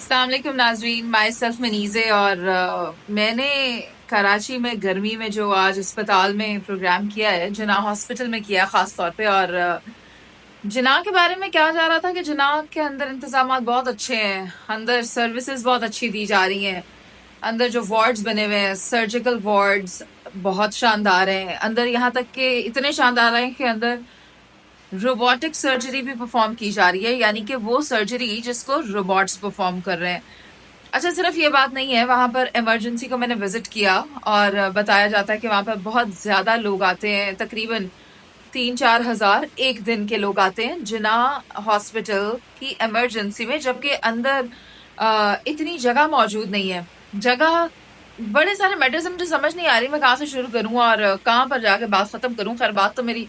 अस्सलाम वालेकुम नाजरीन, माई सेल्फ मनीज़े। और मैंने कराची में गर्मी में जो आज अस्पताल में प्रोग्राम किया है, जिना हॉस्पिटल में किया ख़ास तौर पे। और जिना के बारे में कहा जा रहा था कि जिना के अंदर इंतजाम बहुत अच्छे हैं, अंदर सर्विसेज बहुत अच्छी दी जा रही हैं, अंदर जो वार्ड्स बने हुए हैं सर्जिकल वार्ड्स बहुत शानदार हैं, अंदर यहाँ तक कि इतने शानदार हैं कि अंदर रोबोटिक सर्जरी भी परफॉर्म की जा रही है, यानी कि वो सर्जरी जिसको रोबोट्स परफॉर्म कर रहे हैं। अच्छा, सिर्फ ये बात नहीं है, वहां पर इमरजेंसी को मैंने विजिट किया और बताया जाता है कि वहां पर बहुत ज्यादा लोग आते हैं, तकरीबन 3-4 हजार एक दिन के लोग आते हैं जिना हॉस्पिटल की इमरजेंसी में, जबकि अंदर इतनी जगह मौजूद नहीं है। जगह बड़े सारे मैटर्स, मुझे समझ नहीं आ रही मैं कहाँ से शुरू करूं और कहाँ पर जाके बात खत्म करूं। खैर, बात तो मेरी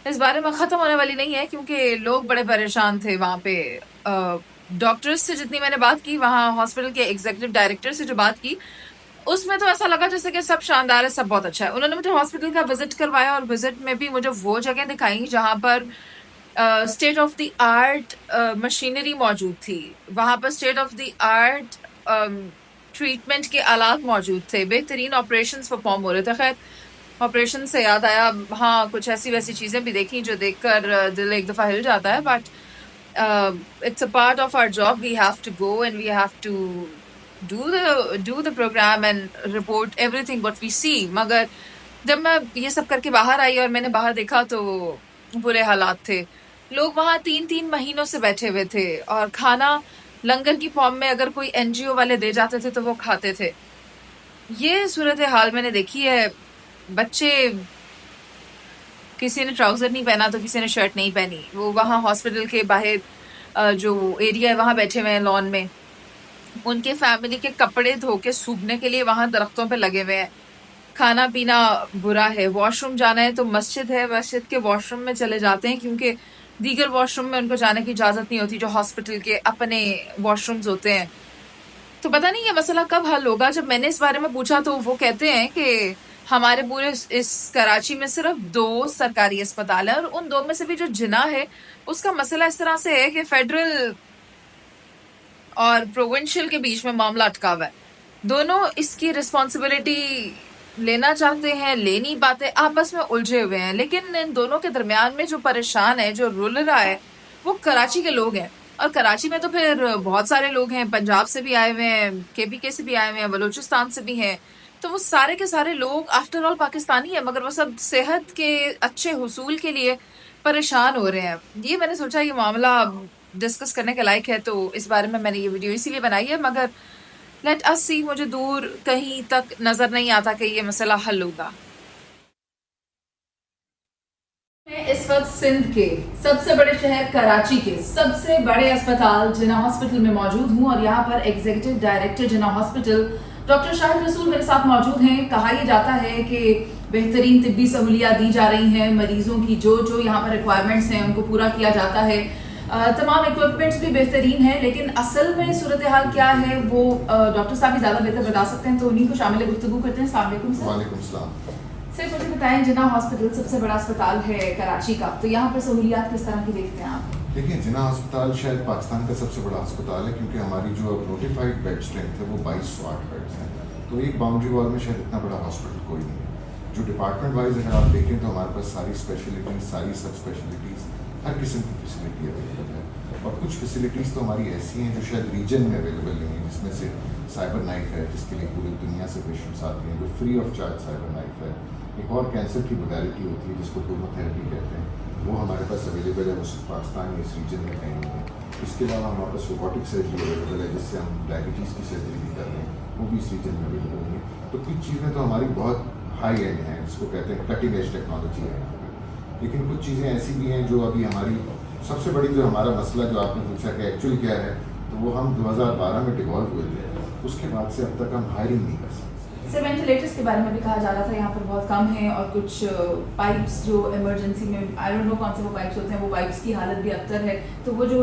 इस बारे में खत्म होने वाली नहीं है, क्योंकि लोग बड़े परेशान थे वहां पे। डॉक्टर्स से जितनी मैंने बात की, वहां हॉस्पिटल के एग्जीक्यूटिव डायरेक्टर से जो बात की, उसमें तो ऐसा लगा जैसे कि सब शानदार है, सब बहुत अच्छा है। उन्होंने मुझे हॉस्पिटल का विजिट करवाया और विजिट में भी मुझे वो जगह दिखाई जहां पर state of the art machinery मौजूद थी। वहां पर state of the art treatment के आलात मौजूद थे, बेहतरीन ऑपरेशन परफॉर्म हो रहे थे। खैर, ऑपरेशन से याद आया, हाँ, कुछ ऐसी वैसी चीजें भी देखी जो देखकर दिल एक दफा हिल जाता है, but it's a part of our job. We have to go and we have to do the program and report everything what we see. मगर जब मैं ये सब करके बाहर आई और मैंने बाहर देखा तो बुरे हालात थे। लोग वहां 3-3 महीनों से बैठे हुए थे और खाना लंगर की फॉर्म में अगर कोई एनजीओ वाले दे जाते थे तो वो खाते थे। ये सूरत हाल मैंने देखी है। बच्चे, किसी ने ट्राउजर नहीं पहना तो किसी ने शर्ट नहीं पहनी, वो वहां हॉस्पिटल के बाहर जो एरिया है वहां बैठे हुए हैं लॉन में। उनके फैमिली के कपड़े धो के सूखने के लिए वहां दरख्तों पे लगे हुए हैं। खाना पीना बुरा है, वॉशरूम जाना है तो मस्जिद है, मस्जिद के वॉशरूम में चले जाते हैं, क्योंकि दीगर वॉशरूम में उनको जाने की इजाजत नहीं होती जो हॉस्पिटल के अपने वॉशरूम्स होते हैं। तो पता नहीं ये मसला कब हल होगा। जब मैंने इस बारे में पूछा तो वो कहते हैं कि हमारे पूरे इस कराची में सिर्फ 2 सरकारी अस्पताल है और उन 2 में से भी जो जिना है उसका मसला इस तरह से है कि फेडरल और प्रोविंशियल के बीच में मामला अटका हुआ है। दोनों इसकी रिस्पॉन्सिबिलिटी लेना चाहते हैं, ले नहीं पाते, आपस में उलझे हुए हैं। लेकिन इन दोनों के दरमियान में जो परेशान है, जो रुल रहा है, वो कराची के लोग हैं। और कराची में तो फिर बहुत सारे लोग हैं, पंजाब से भी आए हुए हैं, केपीके से भी आए हुए हैं, बलूचिस्तान से भी हैं। तो वो सारे के सारे लोग आफ्टर ऑल पाकिस्तानी है, मगर वो सब सेहत के अच्छे हुसूल के लिए परेशान हो रहे हैं। ये मैंने सोचा ये मामला डिस्कस करने के लायक है, तो इस बारे में मैंने ये वीडियो इसीलिए बनाई है। मगर लेट अस सी, मुझे दूर कहीं तक नजर नहीं आता कि ये मसला हल होगा। मैं इस वक्त सिंध के सबसे बड़े शहर कराची के सबसे बड़े अस्पताल जिना हॉस्पिटल में मौजूद हूँ और यहाँ पर एग्जीक्यूटिव डायरेक्टर जिना हॉस्पिटल डॉक्टर शाहिद रसूल मेरे साथ मौजूद हैं। कहा यह जाता है कि बेहतरीन तिब्बी सहूलियात दी जा रही हैं, मरीजों की जो जो यहाँ पर रिक्वायरमेंट्स हैं उनको पूरा किया जाता है। तमाम इक्विपमेंट्स भी बेहतरीन है, लेकिन असल में सूरत हाल क्या है वो डॉक्टर साहब ही ज़्यादा बेहतर बता सकते हैं, तो उन्हीं को शामिल गुफ्तगू करते हैं। अस्सलाम वालेकुम सर। वालेकुम सलाम। सर, मुझे बताएं, जिना हॉस्पिटल सबसे बड़ा अस्पताल है कराची का, तो यहाँ पर सहूलियात किस तरह की देखते हैं आप? देखिए, जिना अस्पताल शायद पाकिस्तान का सबसे बड़ा अस्पताल है, क्योंकि हमारी जो अब नोटिफाइड बेड स्ट्रेंथ है वो 2260 बेड्स है। तो एक बाउंड्री वॉल में शायद इतना बड़ा हॉस्पिटल कोई नहीं है। जो डिपार्टमेंट वाइज अगर आप देखें तो हमारे पास सारी स्पेशलिटीज़, सारी सब स्पेशलिटीज़, हर किस्म की फैसिलिटी अवेलेबल है। और कुछ फैसिलिटीज़ तो हमारी ऐसी हैं जो शायद रीजन में अवेलेबल नहीं है, जिसमें से साइबर नाइफ है, जिसके लिए पूरी दुनिया से पेशेंट्स आते हैं, जो free of charge cyber knife है। एक और कैंसर की मोडालिटी होती है जिसको टोमोथेरेपी कहते हैं, वो हमारे पास अवेलेबल है, वो पाकिस्तान में इस रीजन में कहीं नहीं है। इसके अलावा हमारे पास रोबोटिक सर्जरी अवेलेबल है, जिससे हम डायबिटीज़ की सर्जरी भी कर रहे हैं, वो भी इस रीजन में अवेलेबल नहीं है। तो कुछ चीज़ें तो हमारी बहुत हाई एंड हैं, जिसको कहते हैं कटिंग एज टेक्नोलॉजी है, लेकिन कुछ चीज़ें ऐसी भी हैं जो अभी हमारी सबसे बड़ी जो हमारा मसला जो आपने पूछा कि एक्चुअली क्या है, तो वो हम 2012 में डिवॉल्व हुए थे, उसके बाद से अब तक हम हायरिंग नहीं कर सकते। सर, वेंटिलेटर्स के बारे में भी कहा जा रहा था यहाँ पर बहुत कम है, और कुछ पाइप्स जो इमरजेंसी में, आई डोंट नो कौन से वो पाइप्स होते हैं, वो पाइप्स की हालत भी अबतर है। तो वो जो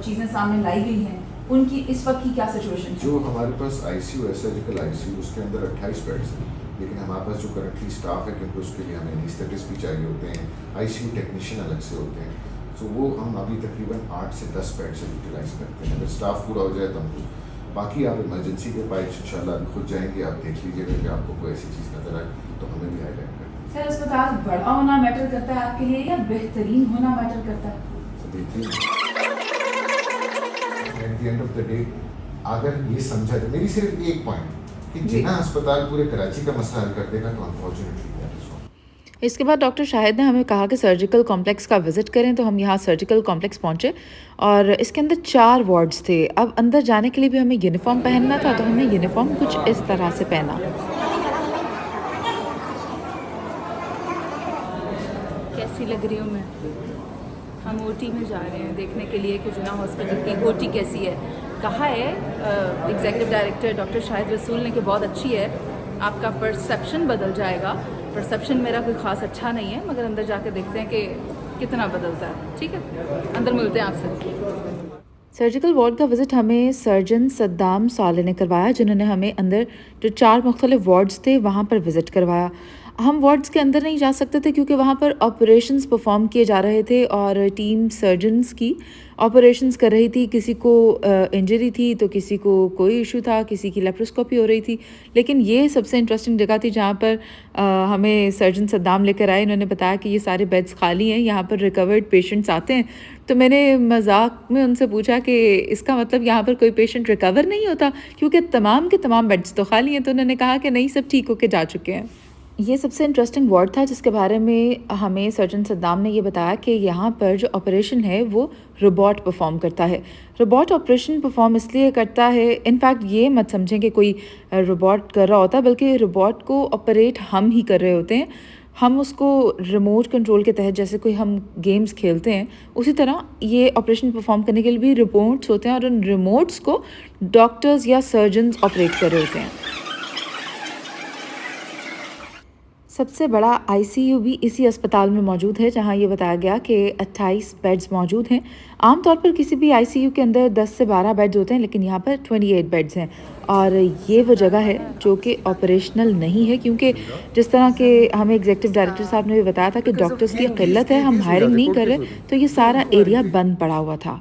चीज़ें सामने लाई गई हैं उनकी इस वक्त की क्या सिचुएशन है? जो हमारे पास आईसीयू है, सर्जिकल आईसीयू, उसके अंदर 28 बेड्स हैं, लेकिन हमारे पास जो करंटली स्टाफ है, क्योंकि उसके लिए हमें एनेस्थेटिस्ट भी चाहिए होते हैं, आईसीयू टेक्नीशियन अलग से होते हैं, तो वो हम अभी तकरीबन 8 से 10 बेड से यूटिलाइज करते हैं। अगर स्टाफ पूरा हो जाए तो हम बाकी आप इमरजेंसी के पाइप्स इंशाल्लाह अभी खुद जाएंगे, आप देख लीजिएगा कि आपको कोई ऐसी चीज़ नजर आए तो हमें भी हाईलाइट कर दें। सर, अस्पताल बड़ा होना मैटर करता है आपके लिए या बेहतरीन होना मैटर करता है? At the end of the day अगर ये समझा जाए, मेरी सिर्फ एक पॉइंट कि जिना अस्पताल पूरे कराची का मसला हल कर देगा तो अनफॉर्चुनेटली इसके बाद डॉक्टर शाहिद ने हमें कहा कि सर्जिकल कॉम्प्लेक्स का विज़िट करें, तो हम यहाँ सर्जिकल कॉम्प्लेक्स पहुँचे और इसके अंदर 4 वार्ड्स थे। अब अंदर जाने के लिए भी हमें यूनिफॉर्म पहनना था, तो हमने यूनिफॉर्म कुछ इस तरह से पहना। कैसी लग रही हूँ मैं? हम ओटी में जा रहे हैं देखने के लिए कि जिना हॉस्पिटल की ओटी कैसी है। कहा है एग्जीक्यूटिव डायरेक्टर डॉक्टर शाहिद रसूल ने कि बहुत अच्छी है, आपका परसेप्शन बदल जाएगा। परसेप्शन मेरा कोई ख़ास अच्छा नहीं है, मगर अंदर जाके देखते हैं कि कितना बदलता है। ठीक है, अंदर मिलते हैं आपसे। सर्जिकल वार्ड का विज़िट हमें सर्जन सद्दाम साले ने करवाया, जिन्होंने हमें अंदर जो 4 मुख्तलिफ वार्ड्स थे वहाँ पर विज़िट करवाया। हम वार्ड्स के अंदर नहीं जा सकते थे क्योंकि वहाँ पर ऑपरेशंस परफॉर्म किए जा रहे थे और टीम सर्जन्स की ऑपरेशंस कर रही थी। किसी को इंजरी थी तो किसी को कोई इशू था, किसी की लेप्रोस्कोपी हो रही थी। लेकिन ये सबसे इंटरेस्टिंग जगह थी जहाँ पर हमें सर्जन सद्दाम लेकर आए। इन्होंने बताया कि ये सारे बेड्स खाली हैं, यहाँ पर रिकवर्ड पेशेंट्स आते हैं। तो मैंने मजाक में उनसे पूछा कि इसका मतलब यहाँ पर कोई पेशेंट रिकवर नहीं होता क्योंकि तमाम के तमाम बेड्स तो खाली हैं। तो उन्होंने कहा कि नहीं, सब ठीक होके जा चुके हैं। ये सबसे इंटरेस्टिंग वार्ड था जिसके बारे में हमें सर्जन सद्दाम ने ये बताया कि यहाँ पर जो ऑपरेशन है वो रोबोट परफॉर्म करता है। रोबोट ऑपरेशन परफॉर्म इसलिए करता है, इनफैक्ट ये मत समझें कि कोई रोबोट कर रहा होता, बल्कि रोबोट को ऑपरेट हम ही कर रहे होते हैं। हम उसको रिमोट कंट्रोल के तहत, जैसे कोई हम गेम्स खेलते हैं, उसी तरह ये ऑपरेशन परफॉर्म करने के लिए भी रिमोट्स होते हैं और उन रिमोट्स को डॉक्टर्स या सर्जन्स ऑपरेट कर रहे होते हैं। सबसे बड़ा आईसीयू भी इसी अस्पताल में मौजूद है, जहां ये बताया गया कि 28 बेड्स मौजूद हैं। आमतौर पर किसी भी आईसीयू के अंदर 10 से 12 बेड्स होते हैं, लेकिन यहाँ पर 28 बेड्स हैं। और ये वो जगह है जो कि ऑपरेशनल नहीं है, क्योंकि जिस तरह के हमें एग्जीक्यूटिव डायरेक्टर साहब ने भी बताया था कि डॉक्टर्स की किल्लत है, हम हायरिंग नहीं कर रहे, तो ये सारा एरिया बंद पड़ा हुआ था।